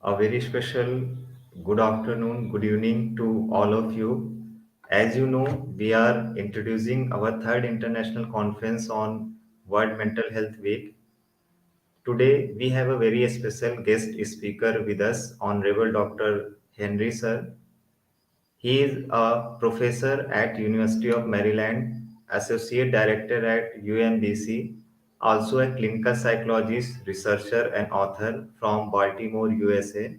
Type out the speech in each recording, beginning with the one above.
A very special good afternoon, good evening to all of you. As you know, we are introducing our third international conference on World Mental Health Week. Today, we have a very special guest speaker with us, Honorable Dr. Henry Sir. He is a professor at University of Maryland, associate director at UMBC, also a clinical psychologist, researcher, and author from Baltimore, USA.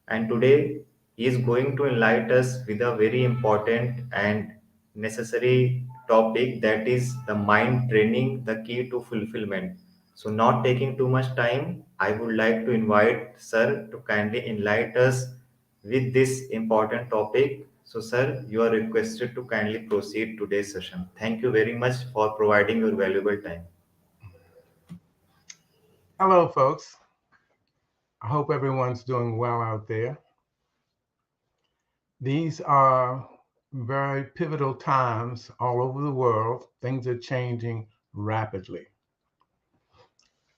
And today he is going to enlighten us with a very important and necessary topic, that is the mind training, the key to fulfillment. So, not taking too much time, I would like to invite Sir to kindly enlighten us with this important topic. So, sir, you are requested to kindly proceed today's session. Thank you very much for providing your valuable time. Hello, folks. I hope everyone's doing well out there. These are very pivotal times all over the world. Things are changing rapidly.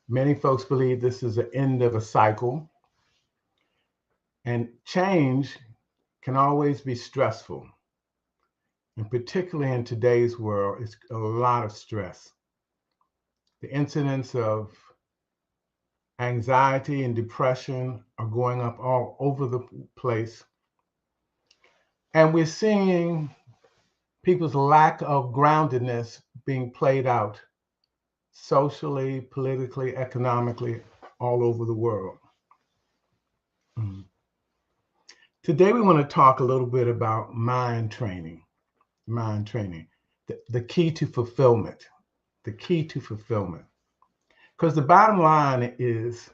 Many folks believe this is the end of a cycle, and change can always be stressful. And particularly in today's world, it's a lot of stress. The incidence of anxiety and depression are going up all over the place. And we're seeing people's lack of groundedness being played out socially, politically, economically, all over the world. Mm. Today, we want to talk a little bit about mind training, the key to fulfillment, the key to fulfillment. Because the bottom line is,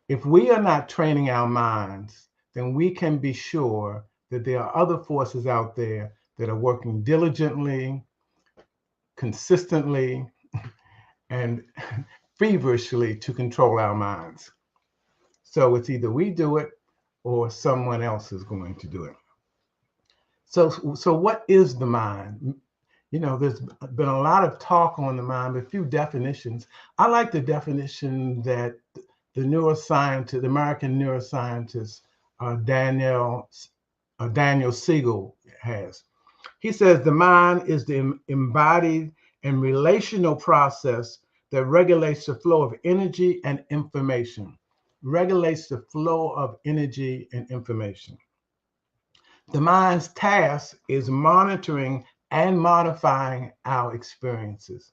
if we are not training our minds, then we can be sure that there are other forces out there that are working diligently, consistently, and feverishly to control our minds. So it's either we do it or someone else is going to do it. So what is the mind? You know, there's been a lot of talk on the mind, a few definitions. I like the definition that the neuroscientist, the American neuroscientist Daniel Siegel has. He says the mind is the embodied and relational process that regulates the flow of energy and information. Regulates the flow of energy and information. The mind's task is monitoring and modifying our experiences.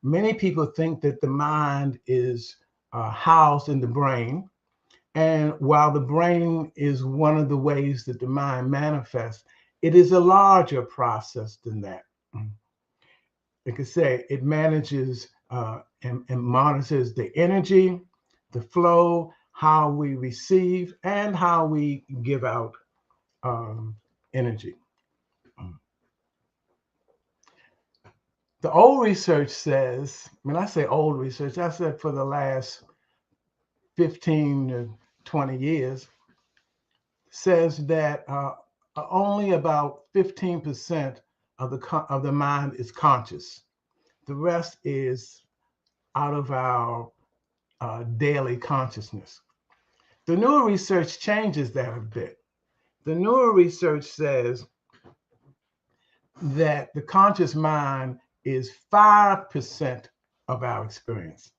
Many people think that the mind is housed in the brain. And while the brain is one of the ways that the mind manifests, it is a larger process than that. Like I say, it manages and monitors the energy, the flow, how we receive, and how we give out energy. The old research says, when I say old research, I said for the last 15 to 20 years, says that only about 15% of the mind is conscious. The rest is out of our daily consciousness. The newer research changes that a bit. The newer research says that the conscious mind is 5% of our experience.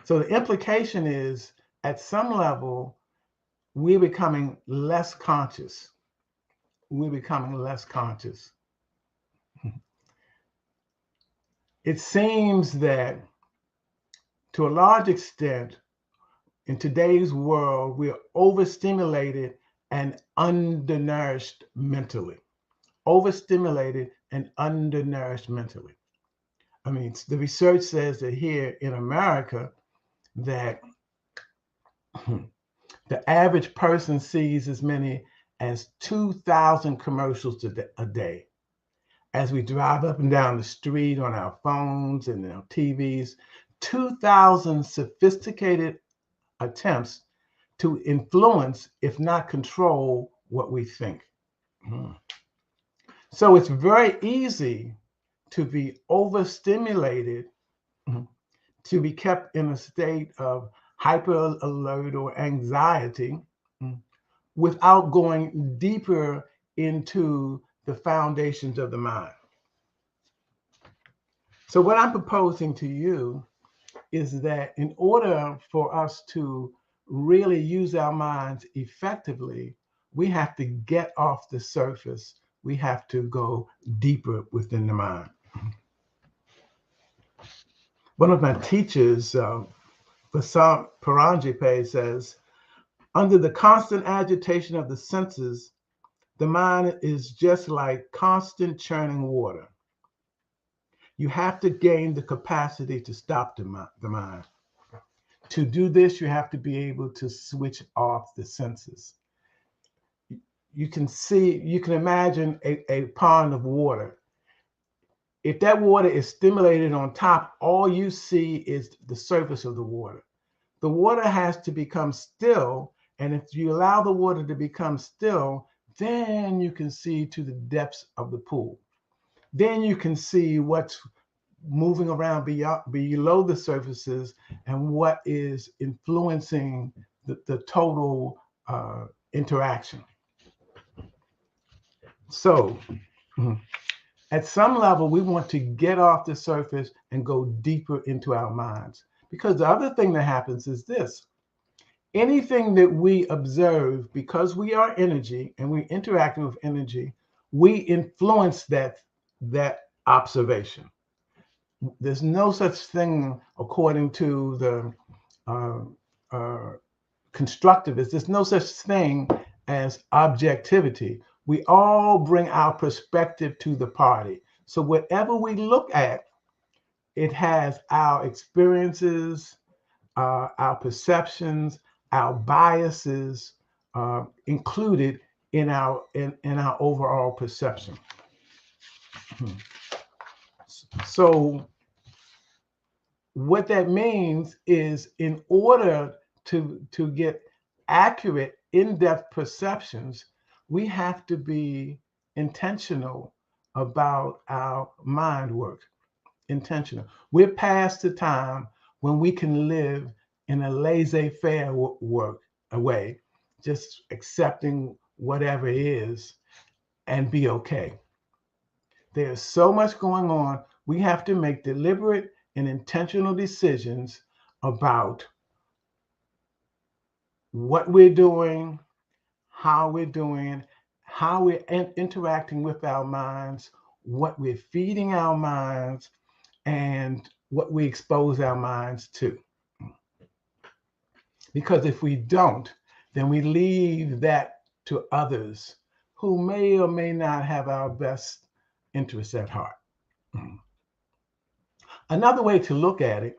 So the implication is, at some level, we're becoming less conscious. We're becoming less conscious. It seems that, to a large extent, in today's world, we're overstimulated and undernourished mentally. Overstimulated and undernourished mentally. I mean, the research says that here in America, that the average person sees as many as 2,000 commercials a day. As we drive up and down the street on our phones and our TVs, 2,000 sophisticated attempts to influence, if not control, what we think. So it's very easy to be overstimulated, to be kept in a state of hyper alert, or anxiety, without going deeper into the foundations of the mind. So, what I'm proposing to you is that in order for us to really use our minds effectively, we have to get off the surface. We have to go deeper within the mind. One of my teachers, Vasant Paranjape, says, under the constant agitation of the senses, the mind is just like constant churning water. You have to gain the capacity to stop the mind. To do this, you have to be able to switch off the senses. You can imagine a pond of water. If that water is stimulated on top, all you see is the surface of the water. The water has to become still, and if you allow the water to become still, then you can see to the depths of the pool. Then you can see what's moving around below the surfaces and what is influencing the total interaction. So, at some level, we want to get off the surface and go deeper into our minds. Because the other thing that happens is this: anything that we observe, because we are energy and we're interacting with energy, we influence that observation. There's no such thing, according to the uh, uh, constructivists, there's no such thing as objectivity. We all bring our perspective to the party. So whatever we look at, it has our experiences, our perceptions, our biases included in our overall perception. So what that means is, in order to get accurate, in-depth perceptions, we have to be intentional about our mind work. Intentional. We're past the time when we can live in a laissez-faire work way, just accepting whatever is and be okay. There's so much going on. We have to make deliberate and intentional decisions about what we're doing, how we're interacting with our minds, what we're feeding our minds, and what we expose our minds to. Because if we don't, then we leave that to others who may or may not have our best interests at heart. Another way to look at it,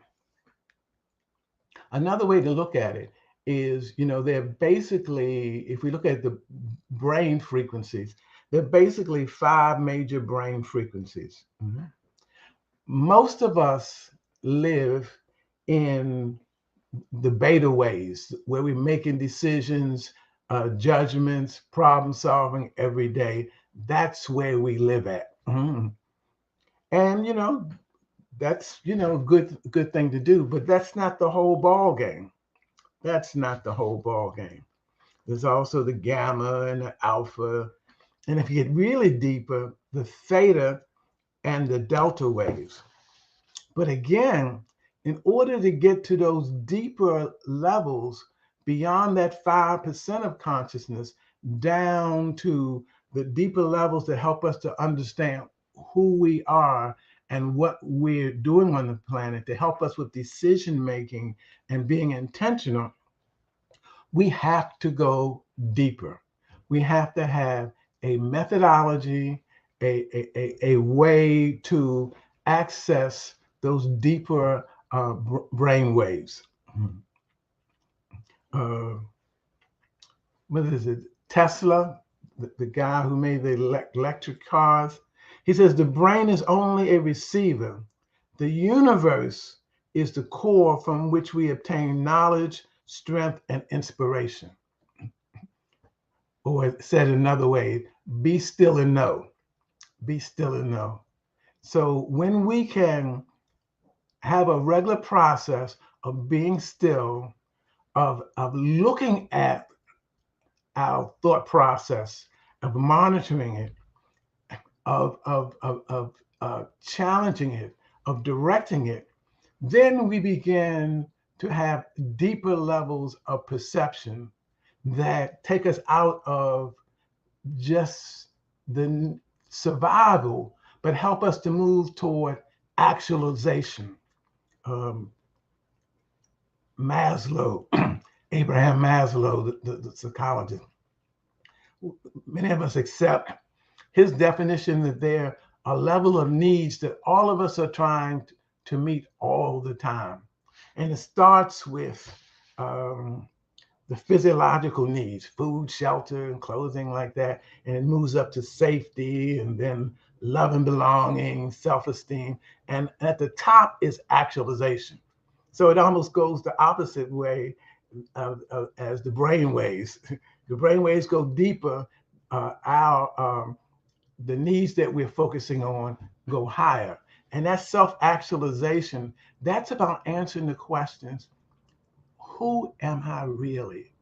another way to look at it is, they're basically, if we look at the brain frequencies, they're basically 5 major brain frequencies. Most of us live in the beta ways, where we're making decisions, judgments, problem solving every day. That's where we live at. And that's good thing to do, but that's not the whole ball game. That's not the whole ball game. There's also the gamma and the alpha, and if you get really deeper, the theta and the delta waves. But again, in order to get to those deeper levels, beyond that 5% of consciousness, down to the deeper levels that help us to understand who we are and what we're doing on the planet, to help us with decision making and being intentional, we have to go deeper. We have to have a methodology, a way to access those deeper brain waves. Uh, what is it? Tesla, the guy who made the electric cars, he says the brain is only a receiver. The universe is the core from which we obtain knowledge, strength, and inspiration. Or said another way, be still and know. Be still and know. So when we can have a regular process of being still, of looking at our thought process, of monitoring it, of challenging it, of directing it, then we begin to have deeper levels of perception that take us out of just the survival, but help us to move toward actualization. Um, Maslow, Abraham Maslow, the psychologist, many of us accept his definition that there are a level of needs that all of us are trying to meet all the time. And it starts with um, the physiological needs, food, shelter, and clothing like that. And it moves up to safety and then love and belonging, self-esteem. And at the top is actualization. So it almost goes the opposite way as the brain waves. The brain waves go deeper. Our The needs that we're focusing on go higher. And that self-actualization, that's about answering the questions, who am I really?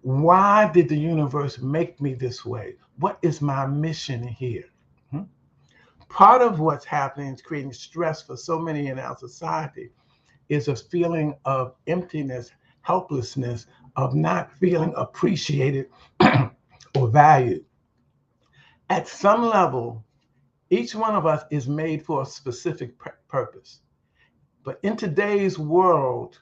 Why did the universe make me this way? What is my mission here? Hmm? Part of what's happening is creating stress for so many in our society is a feeling of emptiness, helplessness, of not feeling appreciated or valued. At some level, each one of us is made for a specific purpose. But in today's world,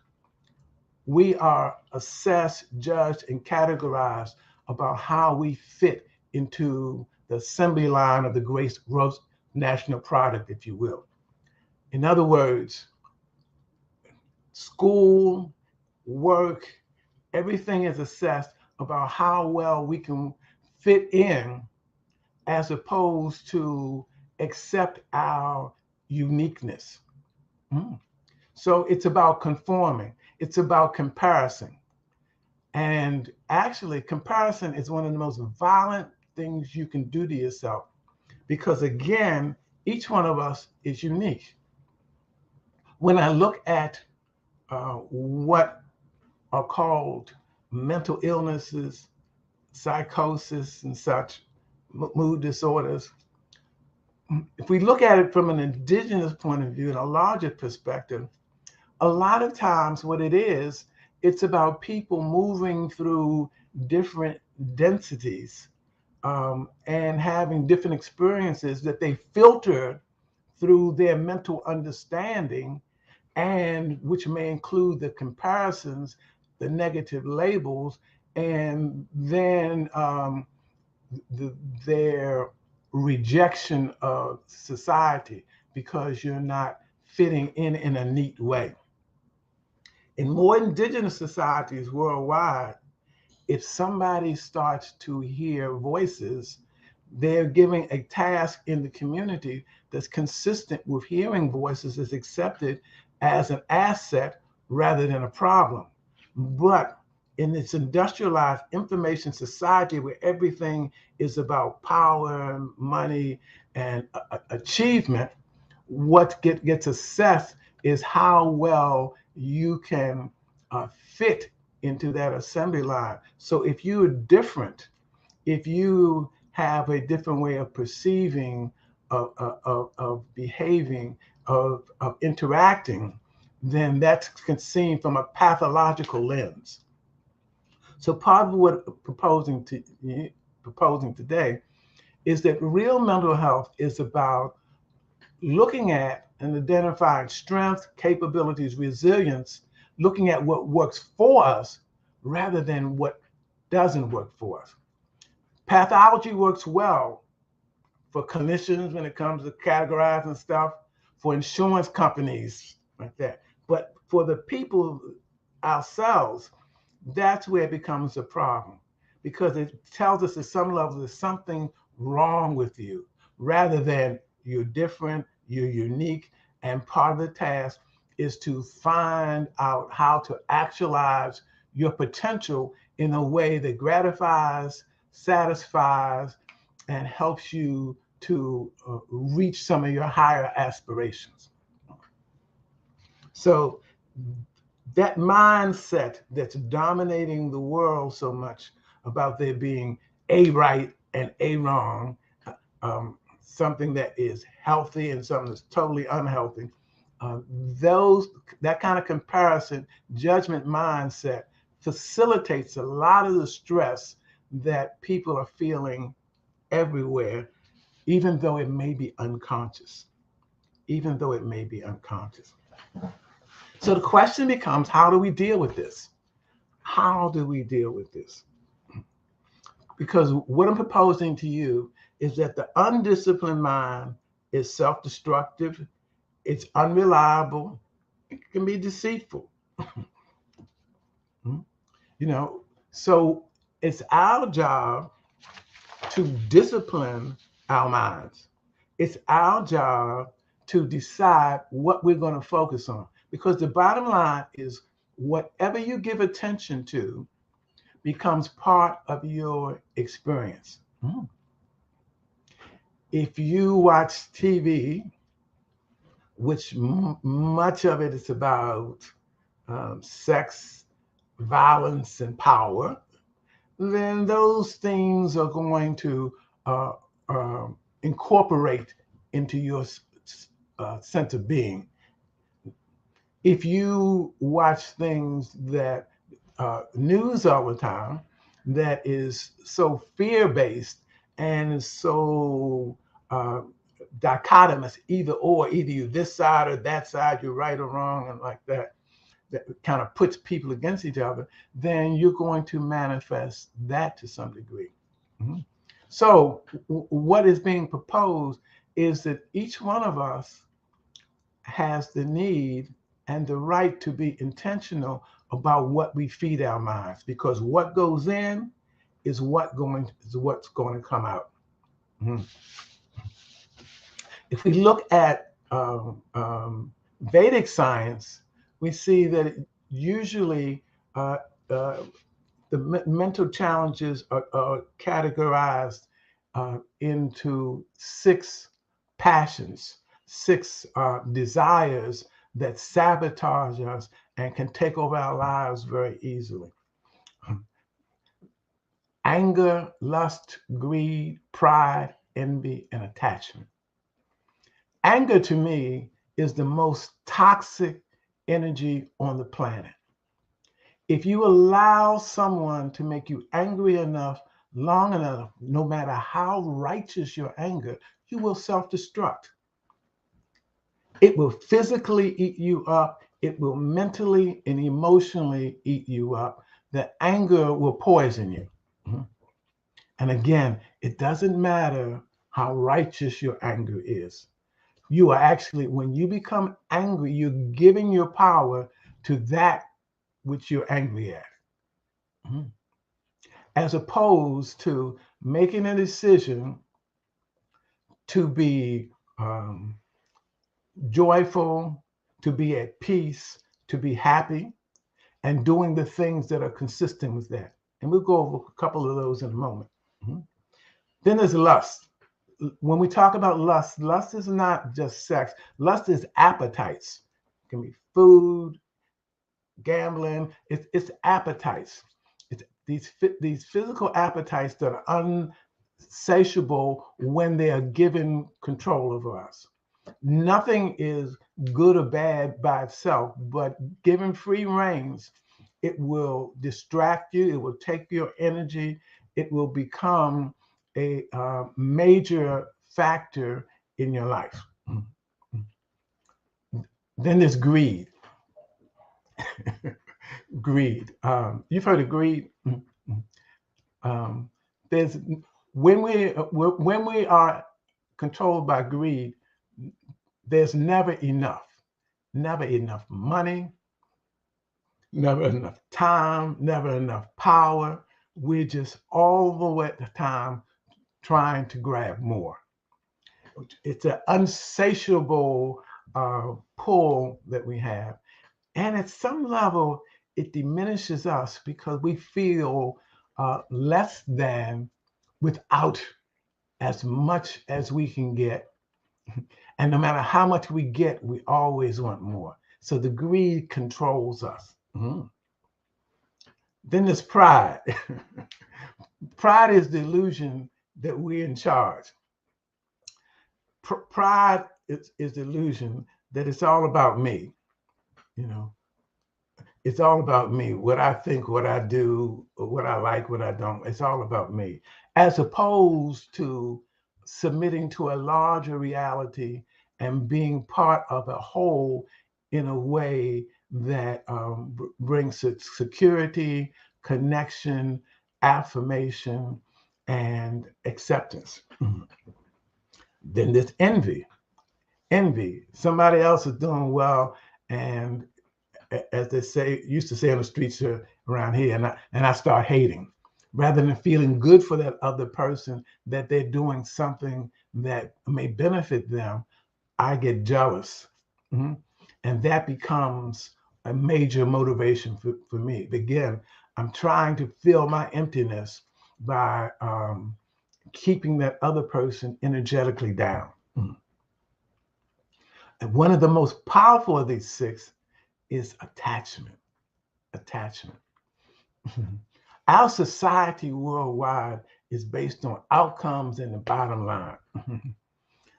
we are assessed, judged, and categorized about how we fit into the assembly line of the gross national product, if you will. In other words, school, work, everything is assessed about how well we can fit in as opposed to accept our uniqueness. Mm. So it's about conforming, it's about comparison. And actually, comparison is one of the most violent things you can do to yourself because, again, each one of us is unique. When I look at what are called mental illnesses, psychosis, and such, mood disorders, if we look at it from an indigenous point of view and a larger perspective, a lot of times what it is, it's about people moving through different densities and having different experiences that they filter through their mental understanding, and which may include the comparisons, the negative labels, and then the, their rejection of society because you're not fitting in a neat way. In more indigenous societies worldwide, if somebody starts to hear voices, they're giving a task in the community that's consistent with hearing voices is accepted as an asset rather than a problem. But in this industrialized information society where everything is about power, money, and achievement, what gets assessed is how well you can fit into that assembly line. So if you're different, if you have a different way of perceiving, of behaving, of interacting, then that's seen from a pathological lens. So part of what proposing today is that real mental health is about looking at and identifying strengths, capabilities, resilience, looking at what works for us rather than what doesn't work for us. Pathology works well for clinicians when it comes to categorizing stuff, for insurance companies like that. But for the people ourselves, that's where it becomes a problem because it tells us at some level there's something wrong with you rather than you're different, you're unique. And part of the task is to find out how to actualize your potential in a way that gratifies, satisfies, and helps you to reach some of your higher aspirations. So That mindset that's dominating the world so much about there being a right and a wrong, something that is healthy and something that's totally unhealthy. Uh, those that kind of comparison judgment mindset facilitates a lot of the stress that people are feeling everywhere, even though it may be unconscious. Even though it may be unconscious. So the question becomes, how do we deal with this? How do we deal with this? Because what I'm proposing to you is that the undisciplined mind is self destructive, it's unreliable, it can be deceitful. You know, so it's our job to discipline our minds. It's our job to decide what we're going to focus on. Because the bottom line is whatever you give attention to becomes part of your experience. If you watch TV, which much of it is about sex, violence, and power, then those things are going to uh, uh, incorporate into your sense of being. If you watch things that news all the time that is so fear based and is so dichotomous, either or, either you this side or that side, you're right or wrong, and like that, that kind of puts people against each other, then you're going to manifest that to some degree. Mm-hmm. So, what is being proposed is that each one of us has the need and the right to be intentional about what we feed our minds, because what goes in is what's going to come out. Mm-hmm. If we look at Vedic science, we see that usually uh, uh, the mental challenges are categorized into six passions, six desires that sabotage us and can take over our lives very easily. Anger, lust, greed, pride, envy, and attachment. Anger to me is the most toxic energy on the planet. If you allow someone to make you angry enough, long enough, no matter how righteous your anger, you will self destruct. It will physically eat you up, it will mentally and emotionally eat you up. The anger will poison you. Mhm. And again, it doesn't matter how righteous your anger is. You are actually, when you become angry, you're giving your power to that which you're angry at. Mhm. As opposed to making a decision to be joyful, to be at peace, to be happy, and doing the things that are consistent with that. And we'll go over a couple of those in a moment. Mm-hmm. Then there's lust. When we talk about lust, lust is not just sex. Lust is appetites. It can be food, gambling. It's appetites. It's these physical appetites that are unsatiable when they are given control over us. Nothing is good or bad by itself, but given free reins, it will distract you. It will take your energy. It will become a major factor in your life. Then there's greed. Greed. You've heard of greed. Um, there's when we are controlled by greed, there's never enough. Never enough money, never enough time, never enough power. We're just all the time trying to grab more. It's an unsatiable pull that we have. And at some level, it diminishes us because we feel less than without as much as we can get. And no matter how much we get, we always want more. So the greed controls us. Mhm. Then there's pride. Pride is the illusion that we're in charge. Pride is the illusion that it's all about me. You know, it's all about me. What I think, what I do, what I like, what I don't. It's all about me, as opposed to submitting to a larger reality and being part of a whole in a way that brings security, connection, affirmation, and acceptance. Then there's envy. Envy. Somebody else is doing well, and as they say, used to say on the streets around here, and I start hating, rather than feeling good for that other person that they're doing something that may benefit them. I get jealous. Mhm. And that becomes a major motivation for me. Again, I'm trying to fill my emptiness by keeping that other person energetically down. Mhm. And one of the most powerful of these six is attachment. Attachment. Our society worldwide is based on outcomes and the bottom line.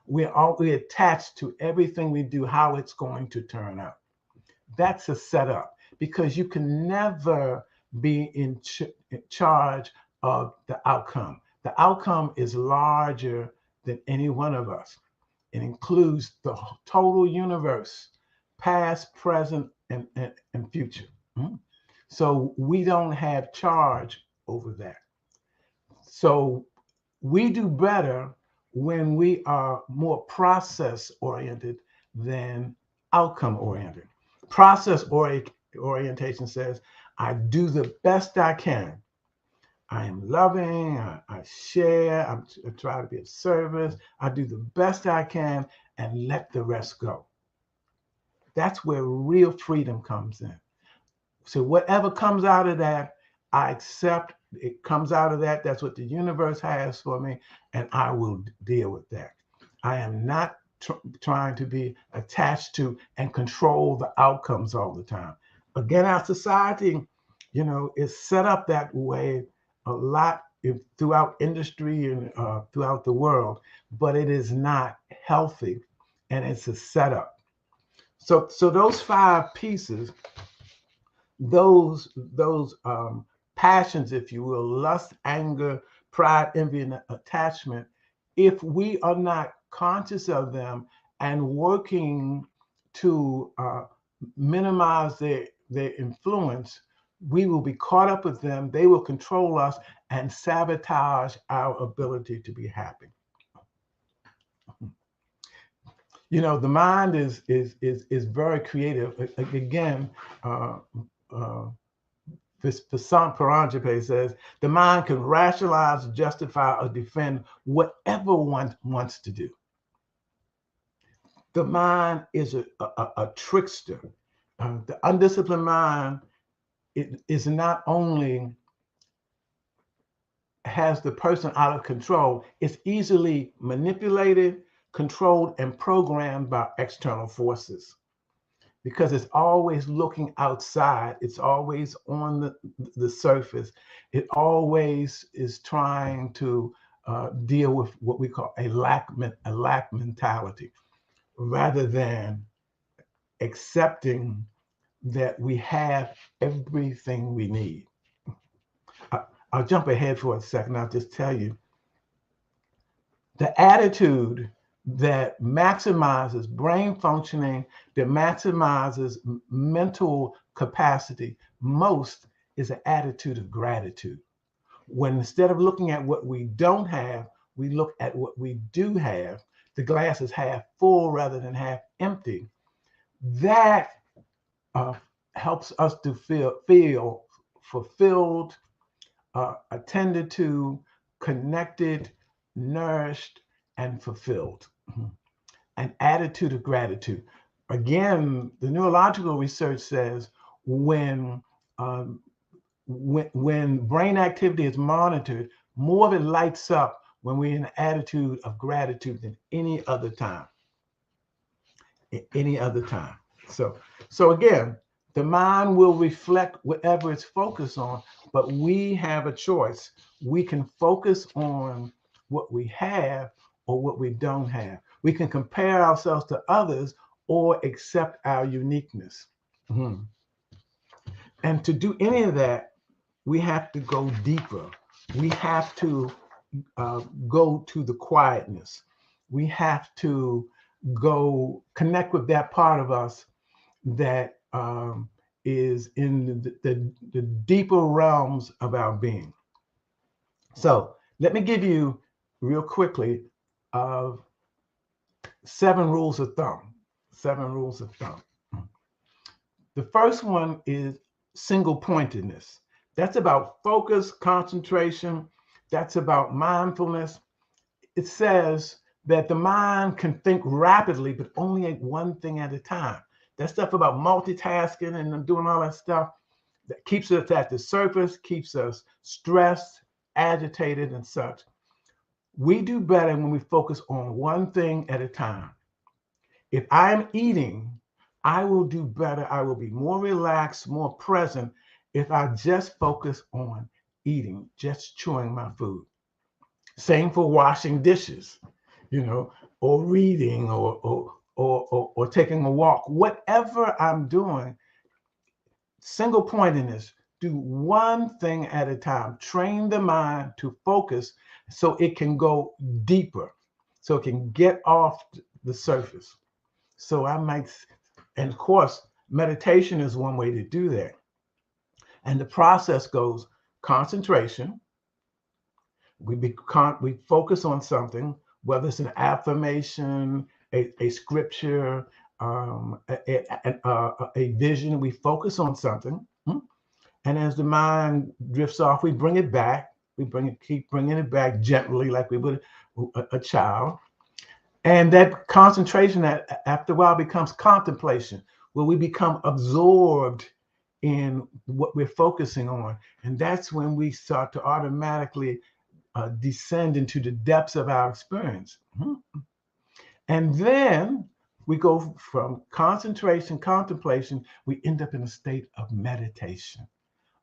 We're attached to everything we do, how it's going to turn out. That's a setup, because you can never be in charge of the outcome. The outcome is larger than any one of us. It includes the total universe, past, present, and future. Mm. So we don't have charge over that. So we do better when we are more process oriented than outcome oriented. Orientation says, I do the best I can. I am loving, I share, I try to be of service, I do the best I can and let the rest go. That's where real freedom comes in. So whatever comes out of that, I accept. It comes out of that. That's what the universe has for me, and I will deal with that. I am not trying to be attached to and control the outcomes all the time. Again, our society, is set up that way a lot throughout industry and throughout the world, but it is not healthy, and it's a setup. So those five pieces, those passions, if you will, lust, anger, pride, envy, and attachment, if we are not conscious of them and working to minimize their influence, we will be caught up with them. They will control us and sabotage our ability to be happy. The mind is very creative. Again, Vasant Paranjape says, the mind can rationalize, justify, or defend whatever one wants to do. The mind is a trickster. The undisciplined mind is not only has the person out of control, it's easily manipulated, controlled, and programmed by external forces, because it's always looking outside. It's always on the surface. It always is trying to deal with what we call a lack mentality, rather than accepting that we have everything we need. I'll jump ahead for a second. I'll just tell you, the attitude that maximizes brain functioning, that maximizes mental capacity most, is an attitude of gratitude. When instead of looking at what we don't have, we look at what we do have. The glass is half full rather than half empty. That helps us to feel fulfilled, attended to, connected, nourished, and fulfilled. An attitude of gratitude. Again, the neurological research says um, when brain activity is monitored, more of it lights up when we're in an attitude of gratitude than any other time. Any other time. So, so again, the mind will reflect whatever it's focused on, but we have a choice. We can focus on what we have or what we don't have. We can compare ourselves to others or accept our uniqueness. Mhm. And to do any of that, we have to go deeper. We have to go to the quietness. We have to go connect with that part of us that is in the deeper realms of our being. So let me give you real quickly of 7 rules of thumb. 7 rules of thumb. The first one is single pointedness. That's about focus, concentration. That's about mindfulness. It says that the mind can think rapidly, but only at one thing at a time. That stuff about multitasking and doing all that stuff that keeps us at the surface, keeps us stressed, agitated, and such. We do better when we focus on one thing at a time. If I'm eating, I will do better. I will be more relaxed, more present if I just focus on eating, just chewing my food. Same for washing dishes, or reading or taking a walk. Whatever I'm doing, single pointedness, do one thing at a time. Train the mind to focus so it can go deeper, so it can get off the surface. So I might, and of course, meditation is one way to do that. And the process goes concentration. We focus on something, whether it's an affirmation, a scripture, a vision. We focus on something, and as the mind drifts off, we bring it back. Keep bringing it back gently, like we would a child. And that concentration, that after a while, becomes contemplation, where we become absorbed in what we're focusing on, and that's when we start to automatically descend into the depths of our experience. And then we go from concentration, contemplation, we end up in a state of meditation,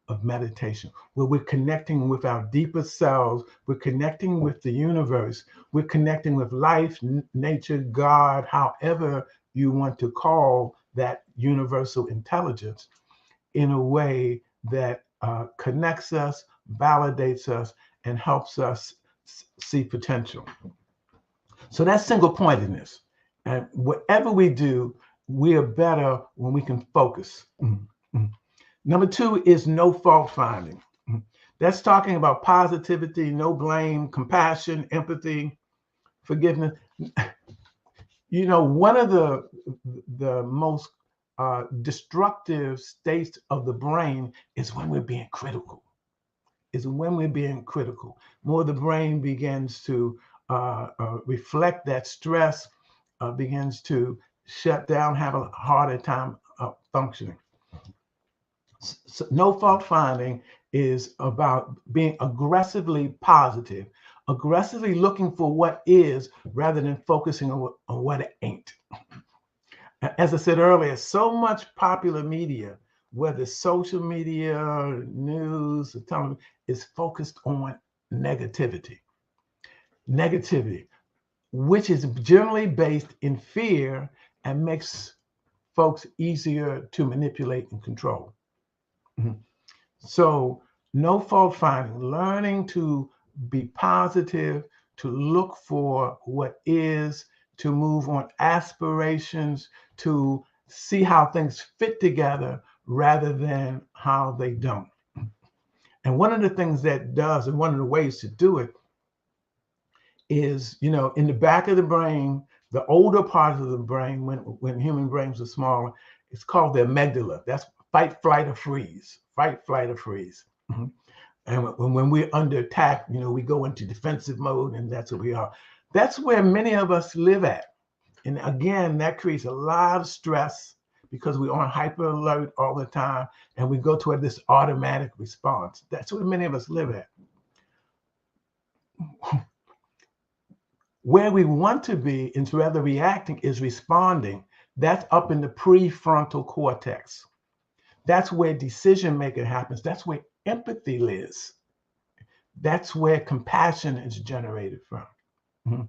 where we're connecting with our deeper selves, we're connecting with the universe, we're connecting with life, nature, God, however you want to call that universal intelligence, in a way that connects us, validates us, and helps us see potential. So that's single pointedness. And whatever we do, we are better when we can focus. Number 2 is no fault finding. That's talking about positivity, no blame, compassion, empathy, forgiveness. One of the most destructive states of the brain is when we're being critical. More the brain begins to reflect that stress, begins to shut down, have a harder time functioning. So no fault finding is about being aggressively positive, aggressively looking for what is rather than focusing on what it ain't. As I said earlier, so much popular media, whether social media, news, or television, is focused on negativity. Negativity, which is generally based in fear and makes folks easier to manipulate and control. So, no fault finding, learning to be positive, to look for what is, to move on aspirations, to see how things fit together rather than how they don't. And one of the things that does, and one of the ways to do it is, in the back of the brain, the older part of the brain, when human brains are smaller, it's called the amygdala. That's fight, flight, or freeze. Fight, flight, or freeze. And when we're under attack, we go into defensive mode, and that's what we are. That's where many of us live at. And again, that creates a lot of stress because we're on hyper alert all the time, and we go toward this automatic response. That's where many of us live at. Where we want to be, instead of reacting, is responding. That's up in the prefrontal cortex. That's where decision making happens. That's where empathy lives. That's where compassion is generated from. Mhm.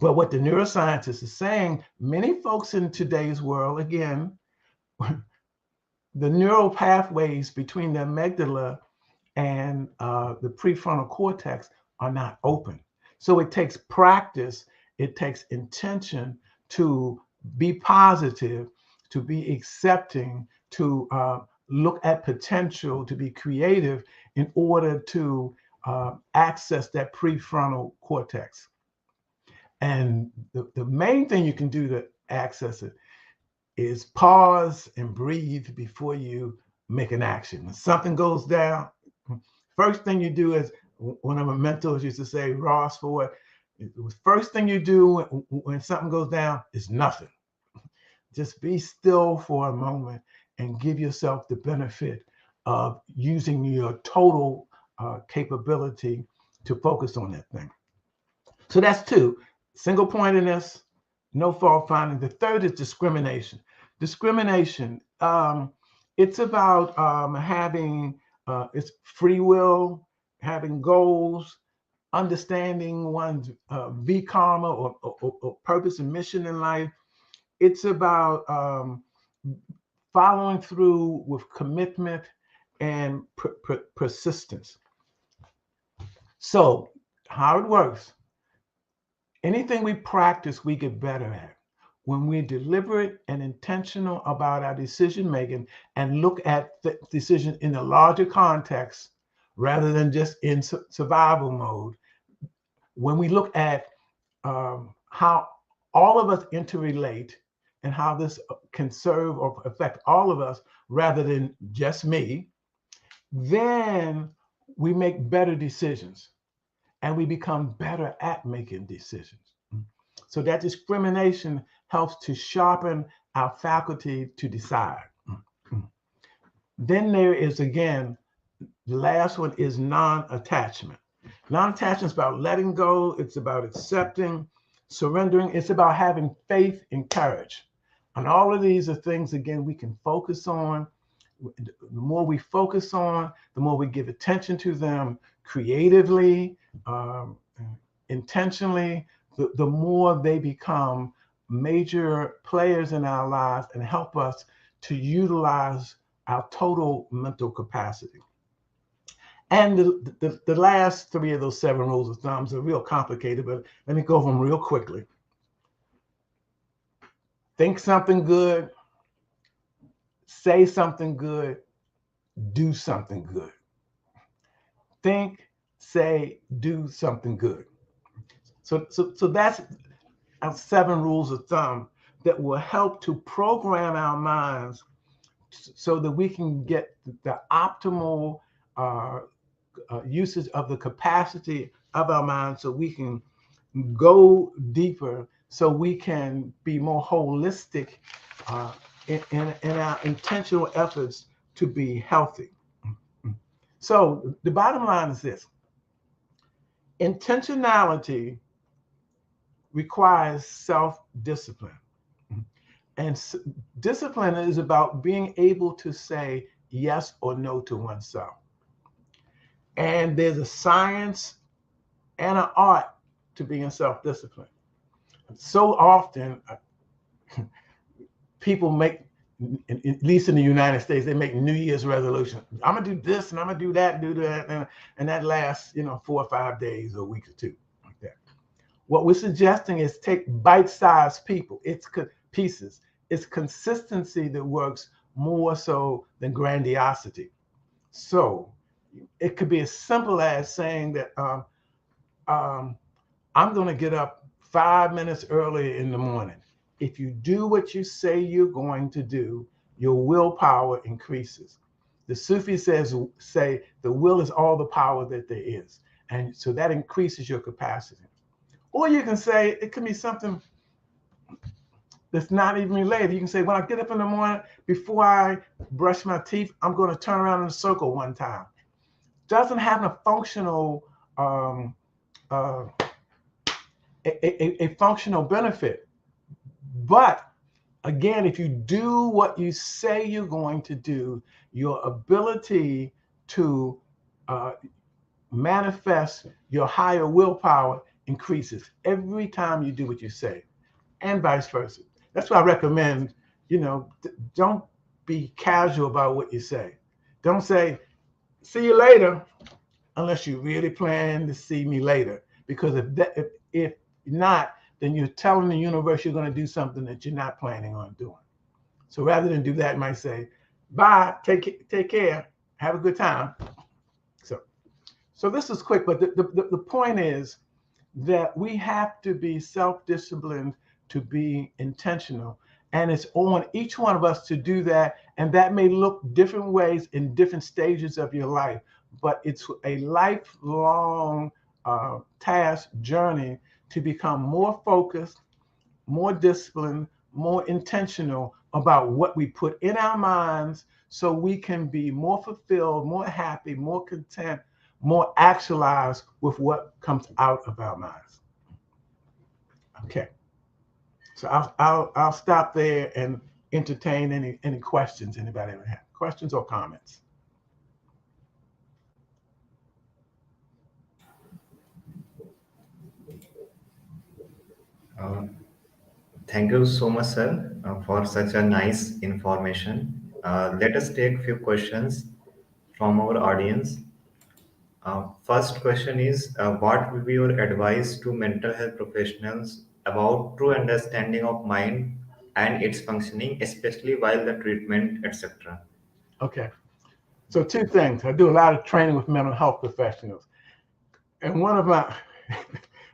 But what the neuroscientist is saying, many folks in today's world, again, the neural pathways between the amygdala and the prefrontal cortex are not open. So it takes practice, it takes intention to be positive, to be accepting, to look at potential, to be creative in order to access that prefrontal cortex. And the main thing you can do to access it is pause and breathe before you make an action. When something goes down, first thing you do is, one of my mentors used to say, Ross Ford, the first thing you do when something goes down is nothing. Just be still for a moment and give yourself the benefit of using your total capability to focus on that thing. So that's two. Single pointedness, no fault finding. The third is discrimination. Discrimination, it's about having it's free will, having goals, understanding one's V karma or purpose and mission in life. It's about following through with commitment and persistence. So, how it works, anything we practice, we get better at. When we're deliberate and intentional about our decision making and look at the decision in a larger context rather than just in survival mode, when we look at how all of us interrelate and how this can serve or affect all of us rather than just me, then we make better decisions and we become better at making decisions. So that discrimination helps to sharpen our faculty to decide. Then there is, again, the last one is non-attachment. Non-attachment is about letting go. It's about accepting, surrendering. It's about having faith and courage. And all of these are things, again, we can focus on. The more we focus on, the more we give attention to them creatively, intentionally, the more they become major players in our lives and help us to utilize our total mental capacity. And the last three of those 7 rules of thumbs are real complicated, but let me go over them real quickly. Think something good, say something good, do something good. Think, say, do something good. So that's our 7 rules of thumb that will help to program our minds so that we can get the optimal usage of the capacity of our mind, so we can go deeper, so we can be more holistic in our intentional efforts to be healthy. So the bottom line is this: intentionality requires self-discipline. And discipline is about being able to say yes or no to oneself. And there's a science and an art to being self-disciplined. So often, people make, at least in the United States, they make New Year's resolutions. I'm gonna do this and I'm gonna do that, and that lasts, 4 or 5 days or a week or 2, like that. What we're suggesting is take bite-sized pieces. It's consistency that works more so than grandiosity. So it could be as simple as saying that I'm going to get up 5 minutes early in the morning. If you do what you say you're going to do, your willpower increases. The Sufis say the will is all the power that there is. And so that increases your capacity. Or you can say it could be something that's not even related. You can say, when I get up in the morning, before I brush my teeth, I'm going to turn around in a circle 1 time. Doesn't have a functional a functional benefit, but Again, if you do what you say you're going to do, your ability to uh, manifest your higher willpower increases every time you do what you say, and vice versa. That's why I recommend, don't be casual about what you say. Don't say, see you later, unless you really plan to see me later. Because if not, then you're telling the universe you're going to do something that you're not planning on doing. So rather than do that, you might say, bye, take care, have a good time. So so this is quick, but the point is that we have to be self-disciplined to be intentional. And it's on each one of us to do that. And that may look different ways in different stages of your life, but it's a lifelong task journey to become more focused, more disciplined, more intentional about what we put in our minds so we can be more fulfilled, more happy, more content, more actualized with what comes out of our minds. Okay. So I'll stop there and entertain any questions anybody ever have. Questions or comments? Uh, Thank you so much, sir, for such a nice information. Let us take few questions from our audience. First question is, what will be your advice to mental health professionals about true understanding of mind and its functioning, especially while the treatment, etc.? Okay. So two things. I do a lot of training with mental health professionals. And one of my,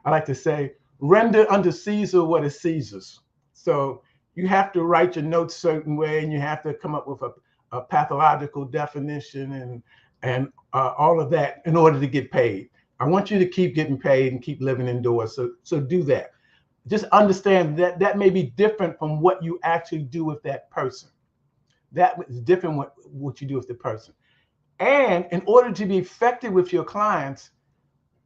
I like to say, render unto Caesar what is Caesar's. So you have to write your notes certain way, and you have to come up with a pathological definition and all of that in order to get paid. I want you to keep getting paid and keep living indoors. So do that. Just understand that that may be different from what you actually do with that person. That is different what you do with the person. And in order to be effective with your clients,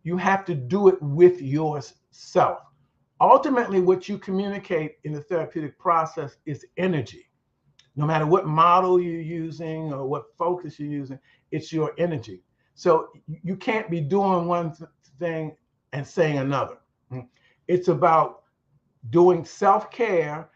you have to do it with yourself. Ultimately, what you communicate in the therapeutic process is energy. No matter what model you're using or what focus you're using, it's your energy. So you can't be doing one thing and saying another. It's about doing self-care,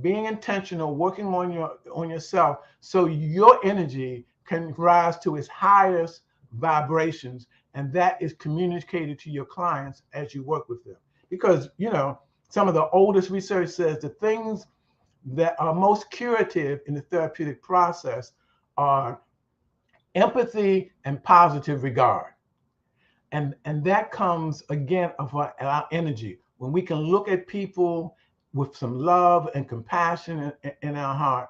being intentional, working on yourself so your energy can rise to its highest vibrations, and that is communicated to your clients as you work with them. Because some of the oldest research says the things that are most curative in the therapeutic process are empathy and positive regard. And that comes again of our energy. When we can look at people with some love and compassion in our heart,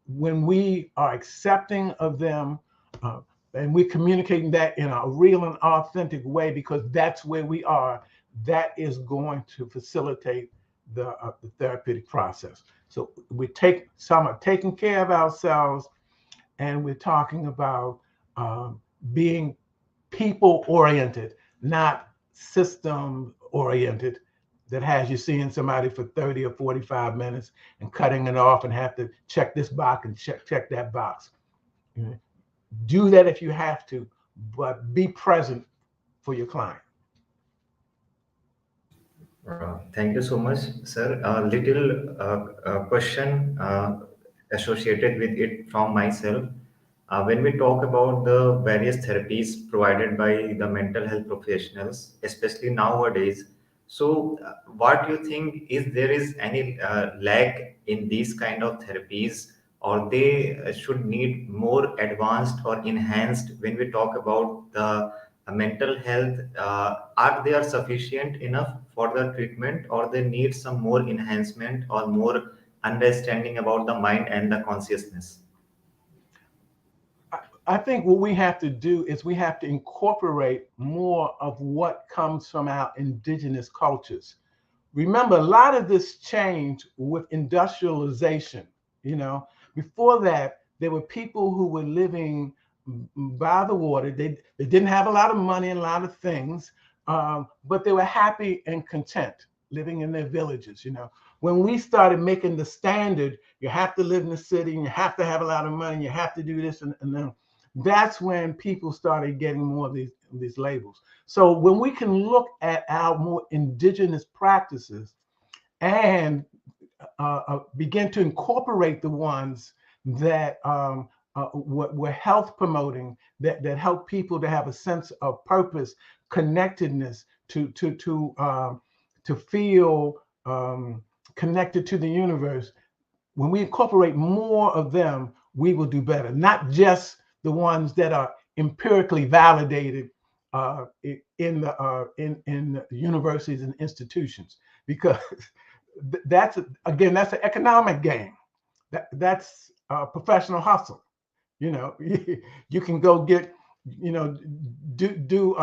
when we are accepting of them, uh, and we're communicating that in a real and authentic way, because that's where we are, that is going to facilitate the therapeutic process. So some are taking care of ourselves, and we're talking about being people oriented, not system oriented, that has you seeing somebody for 30 or 45 minutes and cutting it off and have to check this box and check that box. Do that if you have to, but be present for your client. Thank you so much, sir. A little question associated with it from myself. When we talk about the various therapies provided by the mental health professionals, especially nowadays, so what do you think is there is any lag in these kind of therapies, or they should need more advanced or enhanced when we talk about the mental health? Are they are sufficient enough for the treatment, or they need some more enhancement or more understanding about the mind and the consciousness? I think what we have to do is we have to incorporate more of what comes from our indigenous cultures. Remember, a lot of this changed with industrialization. Before that, there were people who were living by the water. They didn't have a lot of money and a lot of things, but they were happy and content living in their villages. When we started making the standard, you have to live in the city and you have to have a lot of money, and you have to do this, and then that's when people started getting more of these labels. So when we can look at our more indigenous practices and begin to incorporate the ones that were health promoting, that help people to have a sense of purpose, connectedness, to feel connected to the universe. When we incorporate more of them, we will do better. Not just the ones that are empirically validated in universities and institutions, because that's again, that's an economic game. That's professional hustle. You know, you can go get, you know, do do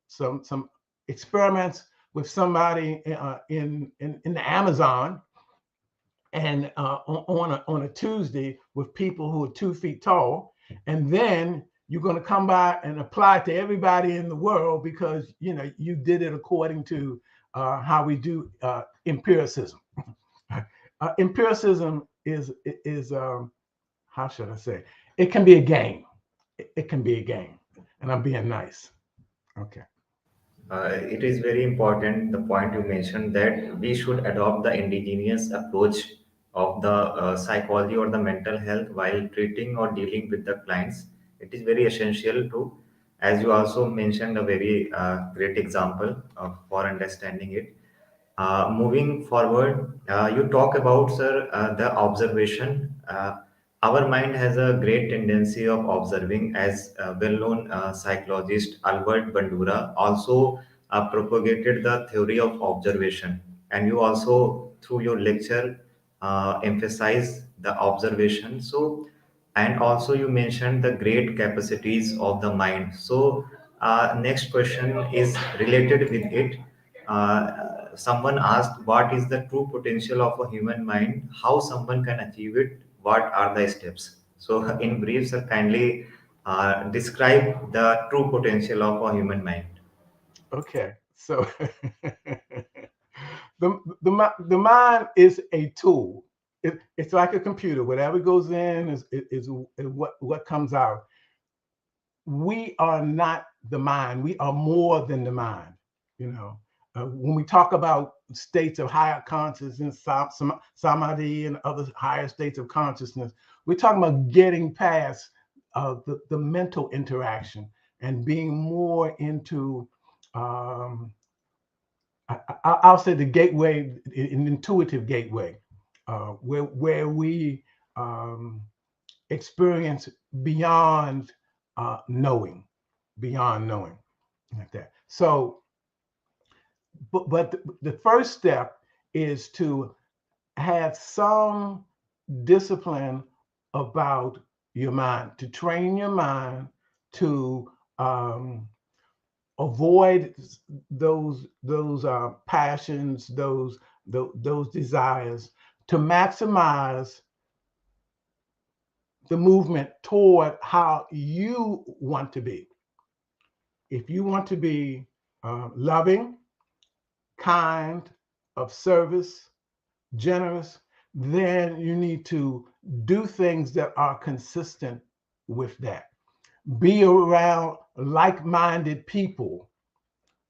some experiments with somebody in the Amazon, and on a Tuesday with people who are 2 feet tall, and then you're going to come by and apply it to everybody in the world because you know you did it according to how we do empiricism. Empiricism is how should I say? It can be a game. It can be a game, and I'm being nice. Okay. It is very important the point you mentioned that we should adopt the indigenous approach of the psychology or the mental health while treating or dealing with the clients. It is very essential to, as you also mentioned, a very great example for understanding it. Moving forward, you talk about, sir, the observation. Our mind has a great tendency of observing, as well-known psychologist Albert Bandura also propagated the theory of observation. And you also, through your lecture, emphasize the observation. So, and also you mentioned the great capacities of the mind. So, next question is related with it. Someone asked, what is the true potential of a human mind? How someone can achieve it? What are the steps? So, in brief, sir, kindly describe the true potential of a human mind. Okay. So the mind is a tool. It's like a computer. Whatever goes in is what comes out. We are not the mind. We are more than the mind. You know, when we talk about states of higher consciousness, samadhi, and other higher states of consciousness, we're talking about getting past the mental interaction and being more into um, I'll say the gateway, an intuitive gateway, where we um, experience beyond knowing, beyond knowing, like that. So, but the first step is to have some discipline about your mind, to train your mind to avoid those passions, those desires, to maximize the movement toward how you want to be. If you want to be loving, kind, of service, generous, then you need to do things that are consistent with that. Be around like-minded people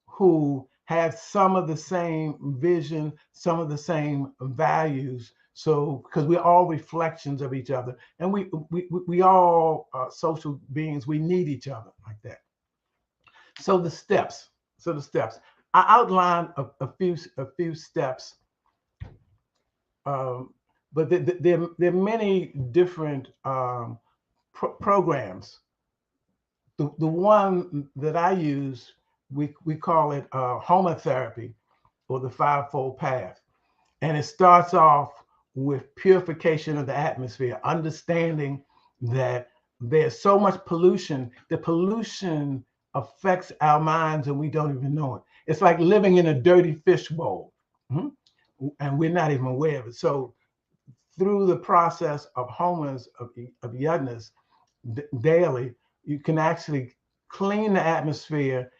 who have some of the same vision, some of the same values. So, because we're all reflections of each other, and we all social beings. We need each other like that. So the steps. So the steps. I outlined a few steps, um, but there are many different programs. The one that I use, we call it homotherapy, or the fivefold path. And it starts off with purification of the atmosphere, understanding that there's so much pollution. The pollution affects our minds and we don't even know it. It's like living in a dirty fish bowl, mhm, and we're not even aware of it. So through the process of homas, of yadnas daily, you can actually clean the atmosphere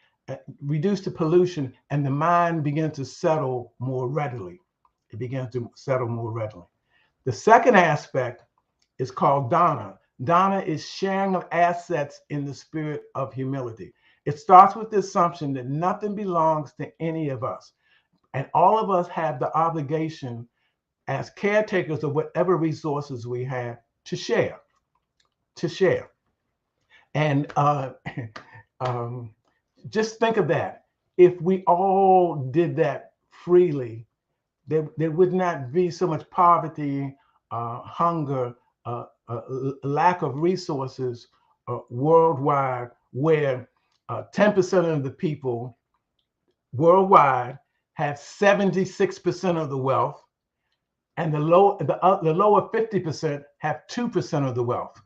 reduce the pollution, and the mind begins to settle more readily. It begins to settle more readily. The second aspect is called dana. Dana is sharing of assets in the spirit of humility. It starts with the assumption that nothing belongs to any of us, and all of us have the obligation as caretakers of whatever resources we have to share, to share. And um, just think of that. If we all did that freely, there would not be so much poverty, hunger, lack of resources worldwide, where 10% of the people worldwide have 76% of the wealth, and the lower 50% have 2% of the wealth.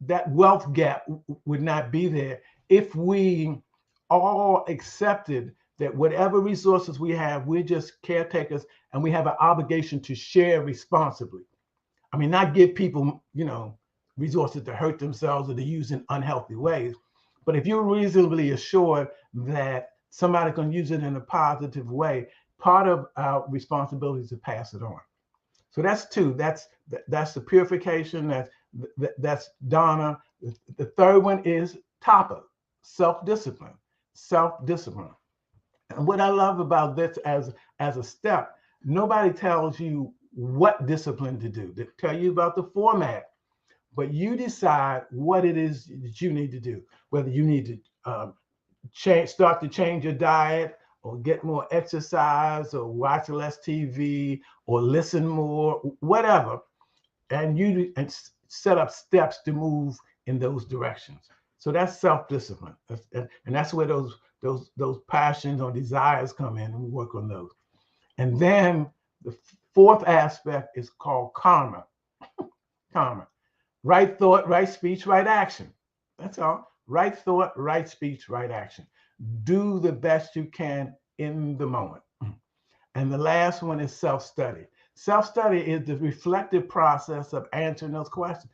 That wealth gap would not be there if we all accepted that whatever resources we have, we're just caretakers, and we have an obligation to share responsibly. I mean, not give people, resources to hurt themselves or to use in unhealthy ways. But if you're reasonably assured that somebody can use it in a positive way, part of our responsibility is to pass it on. So that's two. That's the purification. That's dana. The third one is tapa, self-discipline. Self-discipline. And what I love about this as a step, nobody tells you what discipline to do. They tell you about the format, but you decide what it is that you need to do. Whether you need to start to change your diet, or get more exercise, or watch less TV, or listen more, whatever, and you set up steps to move in those directions. So that's self-discipline, and that's where those passions or desires come in, and we work on those. And then the fourth aspect is called karma. Karma. Right thought, right speech, right action. That's all. Right thought, right speech, right action. Do the best you can in the moment. And the last one is self-study. Self-study is the reflective process of answering those questions.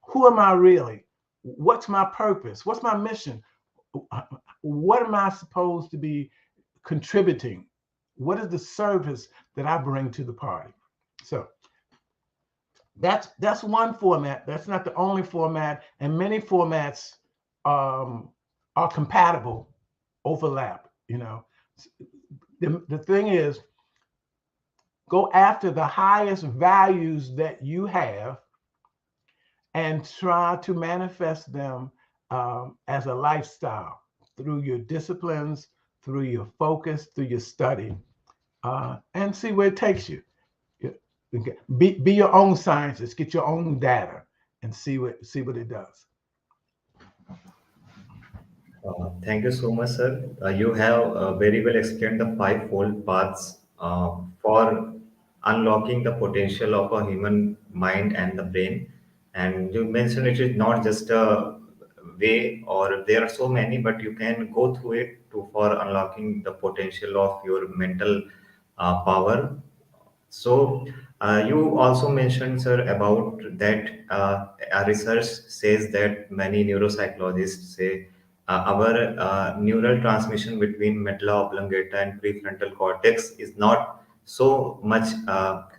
Who am I really? What's my purpose? What's my mission? What am I supposed to be contributing? What is the service that I bring to the party? So that's one format. That's not the only format, and many formats are compatible, overlap. The thing is, go after the highest values that you have and try to manifest them as a lifestyle through your disciplines, through your focus, through your study, and see where it takes you. Be your own scientist, get your own data, and see what it does. Thank you so much, sir. You have very well explained the five-fold paths for unlocking the potential of a human mind and the brain. And you mentioned it is not just a way, or there are so many, but you can go through it for unlocking the potential of your mental power. So, you also mentioned, sir, about that our research says that many neuropsychologists say our neural transmission between medulla oblongata and prefrontal cortex is not so much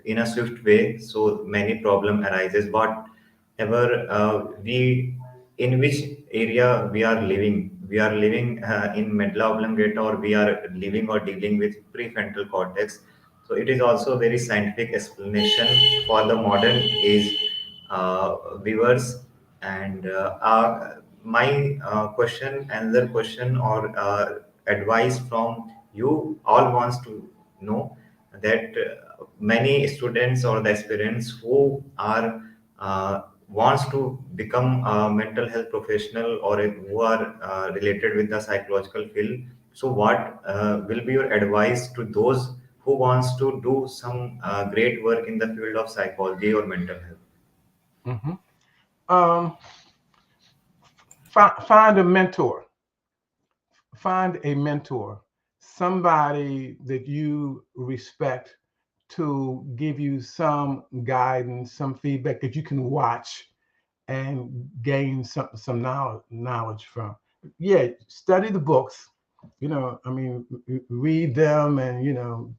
in a swift way. So many problem arises. Whatever we in which area we are living, we are living in medulla oblongata, or we are living or dealing with prefrontal cortex. So it is also a very scientific explanation for the modern age viewers. And my question, another question or advice from you all wants to know that many students or the aspirants who are wants to become a mental health professional, or who are related with the psychological field. So what will be your advice to those who wants to do some great work in the field of psychology or mental health? Mhm. Um, find a mentor. Find a mentor, somebody that you respect, to give you some guidance, some feedback that you can watch and gain some knowledge from. Yeah, study the books, I mean, read them and,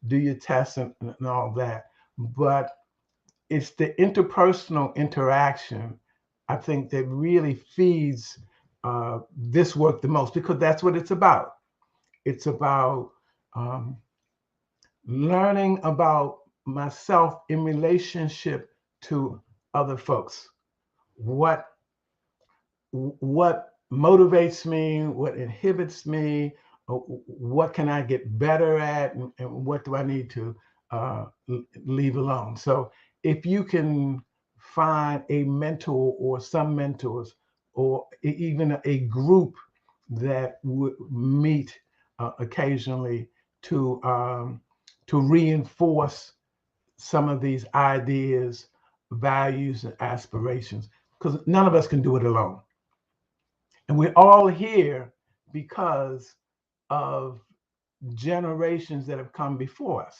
do your tests and all that. But it's the interpersonal interaction, I think, that really feeds this work the most, because that's what it's about. It's about um, learning about myself in relationship to other folks. What what motivates me, what inhibits me, what can I get better at, and what do I need to leave alone. So if you can find a mentor or some mentors, or even a group that would meet occasionally to reinforce some of these ideas, values, and aspirations, because none of us can do it alone. And we're all here because of generations that have come before us,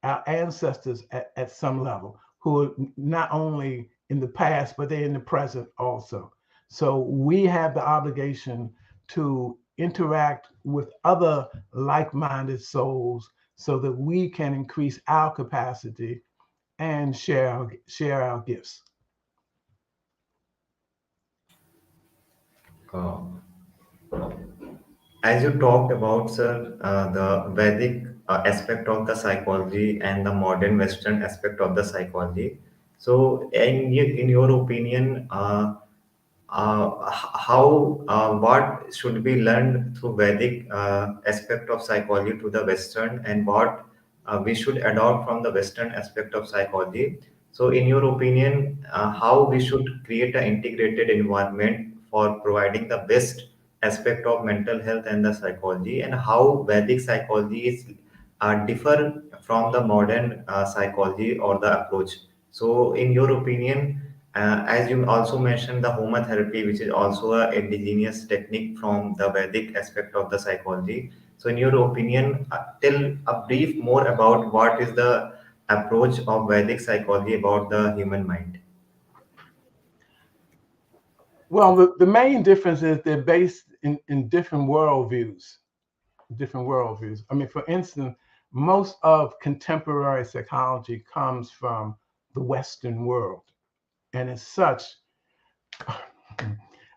our ancestors at some level, who are not only in the past, but they're in the present also. So we have the obligation to interact with other like minded souls so that we can increase our capacity and share our gifts. Uh, as you talked about, sir, the Vedic aspect of the psychology and the modern Western aspect of the psychology. So, in your opinion, how what should be learned through Vedic aspect of psychology to the Western, and what we should adopt from the Western aspect of psychology? So, in your opinion, how we should create an integrated environment for providing the best aspect of mental health and the psychology, and how Vedic psychology is differ from the modern psychology or the approach. So, in your opinion, as you also mentioned, the homotherapy, which is also a indigenous technique from the Vedic aspect of the psychology. So, in your opinion, tell a brief more about what is the approach of Vedic psychology about the human mind. Well, the main difference is they're based in different worldviews. Different worldviews. I mean, for instance, most of contemporary psychology comes from the Western world, and as such,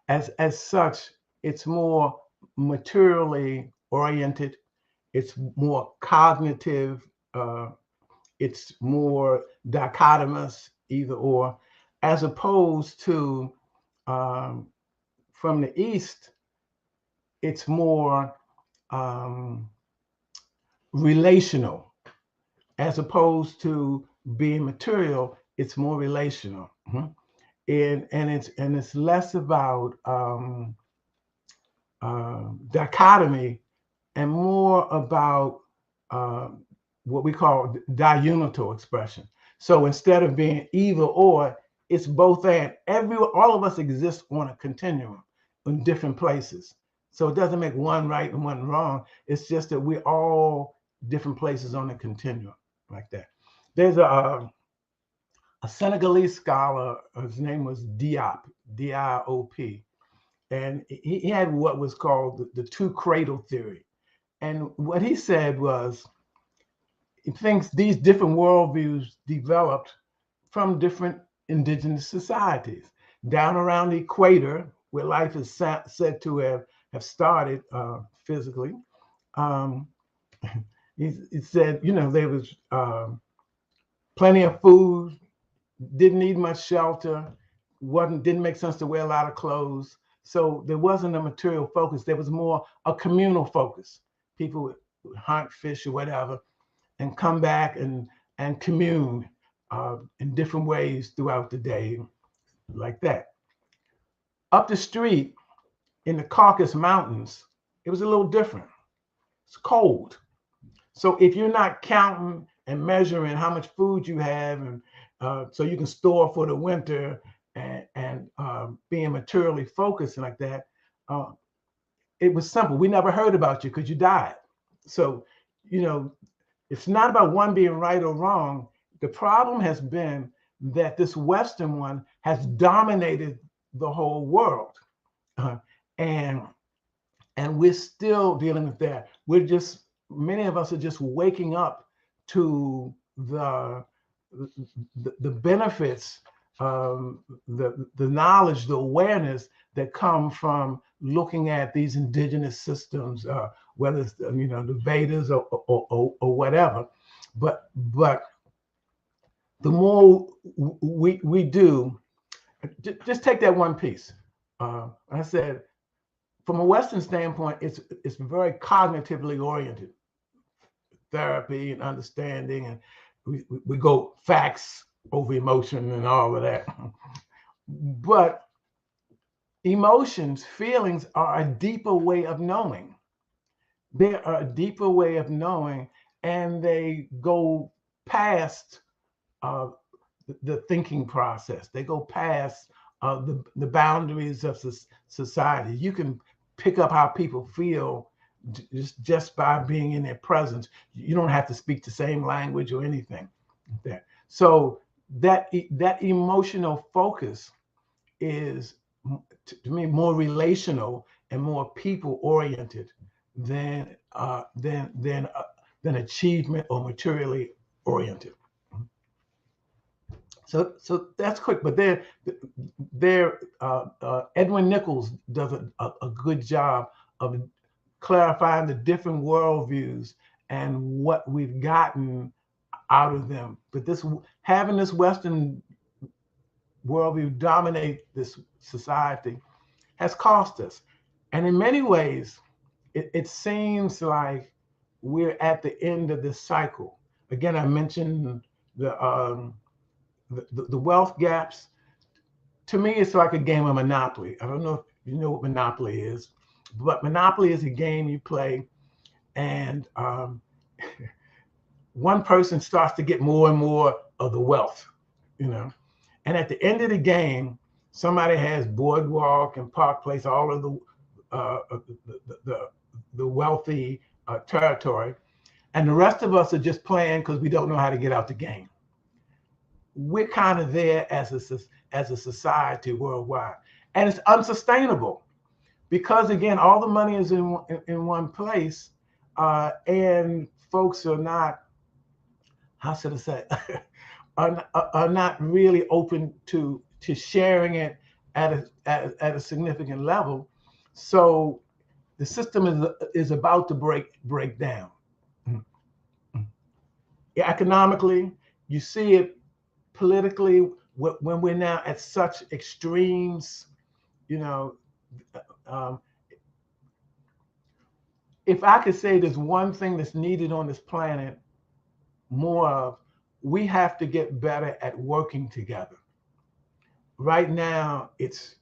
as such, it's more materially oriented. It's more cognitive. It's more dichotomous, either or, as opposed to um, from the East. It's more um, relational, as opposed to being material. It's more relational. Mhm. And it's less about dichotomy, and more about uh, what we call diunital expression. So instead of being either or, it's both and. All of us exist on a continuum in different places. So it doesn't make one right and one wrong. It's just that we're all different places on the continuum, like that. There's a Senegalese scholar. His name was Diop, Diop, and he had what was called the two cradle theory. And what he said was, he thinks these different worldviews developed from different indigenous societies down around the equator, where life is said to have started physically. Um, he said, there was plenty of food, didn't need much shelter, didn't make sense to wear a lot of clothes. So there wasn't a material focus. There was more a communal focus. People would hunt, fish, or whatever, and come back and commune in different ways throughout the day, like that. Up the street in the Caucasus Mountains, it was a little different. It's cold. So if you're not counting and measuring how much food you have, and so you can store for the winter, and being materially focused and like that, uh, it was simple. We never heard about you because you died. So, you know, it's not about one being right or wrong. The problem has been that this Western one has dominated the whole world. Uh, and And we're still dealing with that. We're just, many of us are just waking up to the benefits, the knowledge, the awareness that come from looking at these indigenous systems, whether it's the Vedas or whatever. But the more we do, just take that one piece. I said, from a Western standpoint, it's very cognitively oriented therapy and understanding, and we go facts over emotion and all of that. But emotions, feelings are a deeper way of knowing. They are a deeper way of knowing, and they go past uh, the thinking process. They go past the boundaries of society. You can pick up how people feel just by being in their presence. You don't have to speak the same language or anything like that. So that emotional focus is, to me, more relational and more people oriented than than achievement or materially oriented. So that's quick, but Edwin Nichols does a good job of clarifying the different worldviews and what we've gotten out of them. But having this Western worldview dominate this society has cost us, and in many ways, it seems like we're at the end of this cycle. Again, I mentioned the wealth gaps. To me, it's like a game of Monopoly. I don't know if you know what Monopoly is, but Monopoly is a game you play, and one person starts to get more and more of the wealth, you know. And at the end of the game, somebody has Boardwalk and Park Place, all of the wealthy territory, and the rest of us are just playing because we don't know how to get out the game. We're kind of there as a society worldwide, and it's unsustainable because, again, all the money is in one place, and folks are not, how should I say, are not really open to sharing it at a significant level. So the system is about to break down. Economically, you see it politically when we're now at such extremes. You know, um, if I could say there's one thing that's needed on this planet more of, we have to get better at working together. Right now, it's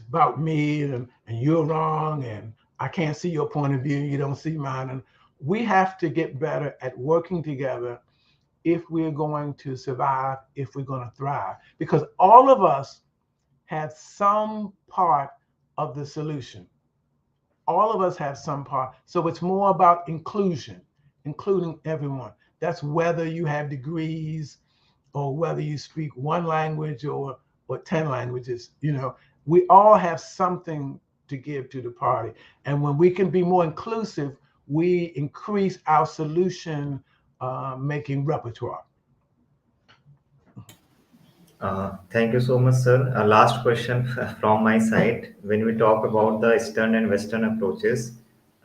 about me, and you're wrong, and I can't see your point of view, you don't see mine. And we have to get better at working together if we're going to survive, if we're going to thrive, because all of us have some part of the solution. All of us have some part. So it's more about inclusion, including everyone. That's whether you have degrees or whether you speak one language or 10 languages. We all have something to give to the party. And when we can be more inclusive, we increase our solution making repertoire. Thank you so much, sir. Last question from my side. When we talk about the Eastern and Western approaches,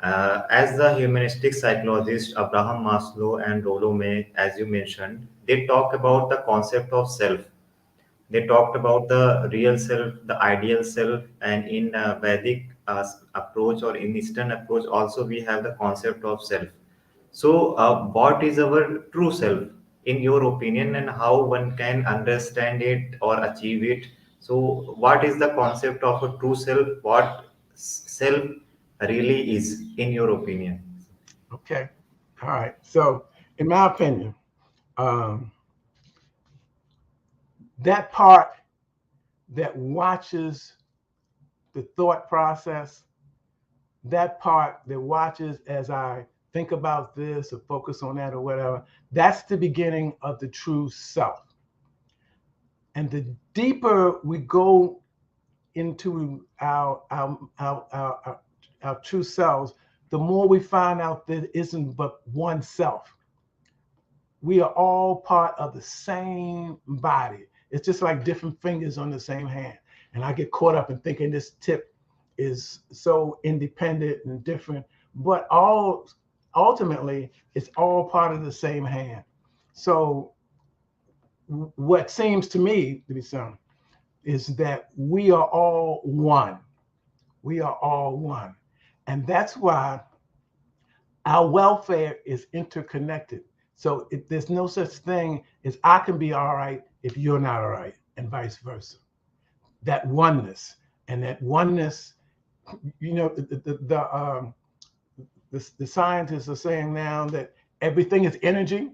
as the humanistic psychologist Abraham Maslow and Rollo May, as you mentioned, they talk about the concept of self. They talked about the real self, the ideal self, and in Vedic approach or in Eastern approach, also we have the concept of self. So, what is our true self, in your opinion, and how one can understand it or achieve it? So, what is the concept of a true self? What self really is, in your opinion? Okay. All right. So, in my opinion, um, that part that watches the thought process, that part that watches as I think about this or focus on that or whatever, that's the beginning of the true self. And the deeper we go into our true selves, the more we find out that it isn't but one self. We are all part of the same body. It's just like different fingers on the same hand. And I get caught up in thinking this tip is so independent and different, but all ultimately it's all part of the same hand. So what seems to me to be so is that we are all one. We are all one. And that's why our welfare is interconnected. So there's no such thing as I can be all right if you're not all right, and vice versa. That oneness, and that oneness, you know, the scientists are saying now that everything is energy,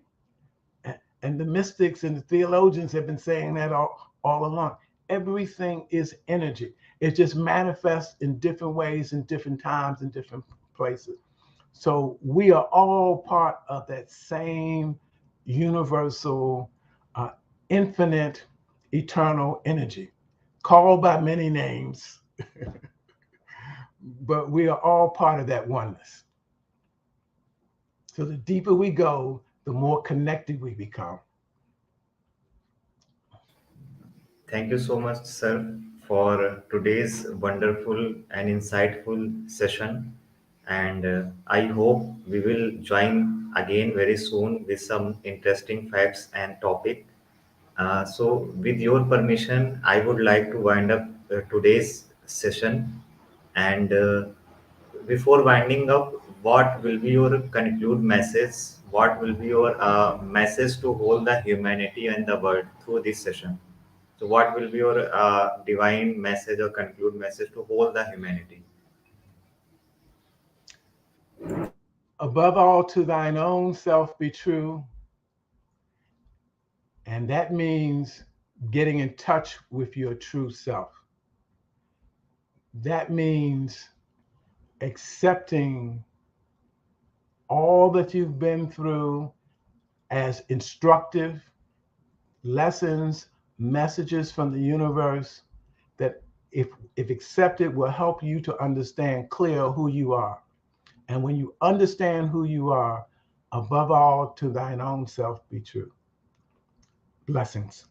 and the mystics and the theologians have been saying that all along. Everything is energy. It just manifests in different ways, in different times, in different places. So we are all part of that same universal, infinite, eternal energy, called by many names, but we are all part of that oneness. So the deeper we go, the more connected we become. Thank you so much, sir, for today's wonderful and insightful session. And I hope we will join again very soon with some interesting facts and topic. So, with your permission, I would like to wind up today's session. And before winding up, what will be your conclude message? What will be your message to hold the humanity and the world through this session? So, what will be your divine message or conclude message to hold the humanity? Above all, to thine own self be true. And that means getting in touch with your true self. That means accepting all that you've been through as instructive lessons, messages from the universe that, if accepted, will help you to understand clear who you are. And when you understand who you are, above all, to thine own self be true. Blessings.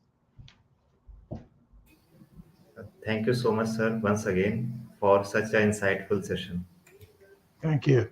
Thank you so much, sir, once again for such an insightful session. Thank you.